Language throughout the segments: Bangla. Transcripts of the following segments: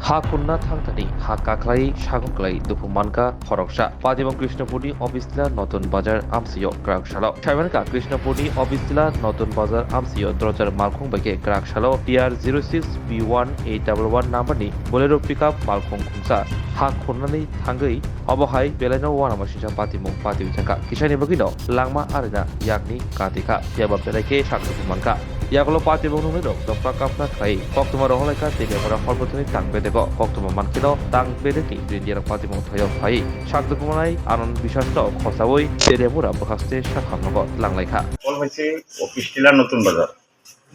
ha kunna thangtani ha kaklai shagunklai dupumanka Khoroksa Padibong Krishnapuri Obisla Notun Bazar Amsio Kraksalo Shaivanka Krishnapuri Obisla Notun Bazar Amsio Drojar Malkong Bake Kraksalo TR06B1811 number ni Bolero pickup Malkong Kumsa ha kunnani thangai Obohai Beleno Wanamashija Patimong Patiwitaka Kishani Bagino Langma Arena Yakni Katika Yababeleke Shakdupumanka Yakolo Patibong Numero Dopra Kapna Kai Koktuma Roholeka Tigamara Horpotuni Tangbedeko Koktuma Mankino Tangbedeki Indian Patibong Toyo Pai Shakdupumanai Anon Bishasta Khosawoi Teremura Bakaste Shakhamnago Langlaika call হয়েছে অফিস টিলার নতুন বাজার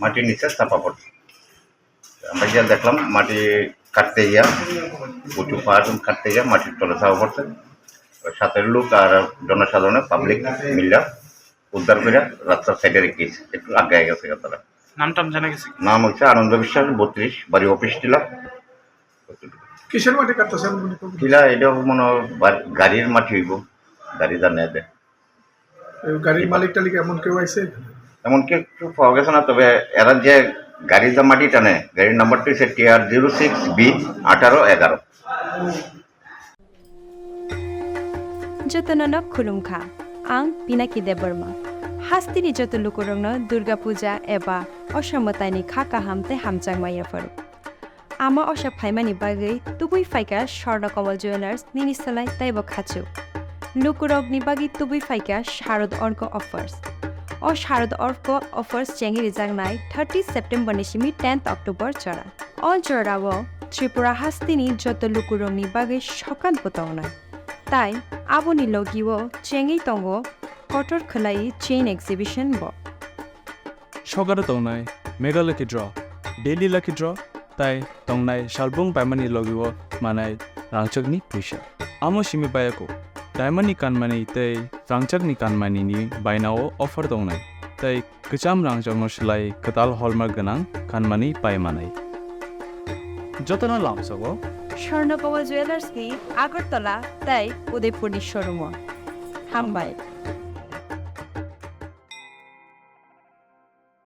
মাটির নিচে চাপা পড়ছে আমরা গিয়ে দেখলাম মাটি কাটতে গিয়া উঁচু পাহাড় কাটতে গিয়া মাটির তলে চাপা পড়ছে সাথের লোক আর জনসাধারণের পাবলিক মিল্লা উদ্ধার করে রাস্তার সাইডে রেখে গেছে একটু আগে গেছে তারা নামটাম জানা গেছে নাম হচ্ছে আনন্দ বিশ্বাস 32 বাড়ি অফিস টিলা কিসের মাটি কাটতেছেন টিলা এটা মনে হয় গাড়ির মাটি হইব গাড়ি জানিয়ে দেয় গাড়ির মালিক টালিক এমন কেউ আইছে এমনকি একটু পাওয়া গেছে না তবে এরা যে গাড়ির যে মাটি টানে গাড়ির নাম্বারটি হচ্ছে TR06B1811 যতননক খুলুমখা আং পিনাকি দেববর্মা হাস্তিনি যত লুকুরংন দুর্গা পূজা এবা অসমতাইনি খাকা হামতে হামচাংমাইয়া ফারুক আমা অসা ফাইমানি বাগৈ তুবুই ফাইকা স্বর্ণকমল জুয়েলার্স নিনিসলাই তাইব খাচু লুকুরগনি বাগি তুবুই ফাইকা শারদ অর্ক অফার্স ও শারদ অর্ক অফার্স চেঙ্গি রিজাংনাই 30 সেপ্টেম্বর নিশিমি 10 অক্টোবর চড়া অল চড়াও ত্রিপুরা হাস্তিনি যত লুকুরংনি বাগৈ সকান পোতাওনাই তাই আবনি লগিও চেঙ্গি তঙ্গ কটর খলাই চেইন এক্সিবিশন ব সগারে তংনাই mega lucky draw daily lucky draw তাই তংনাই শালবং পাইমানি লগিও মানাই রাংচকনি পয়সা আমো সিমি বায়াকো ডায়মন্ডনি কানমানি তাই রাংচকনি কানমানি নি বাইনাও অফার তংনাই তাই কচাম রাংচকনো সেলাই কতাল হলমার্ক গনাং কানমানি পাইমানাই যতনা লামসগো স্বর্ণকমল জুয়েলার্স কি আগরতলা তাই উদয়পুর শোরুম হামবাই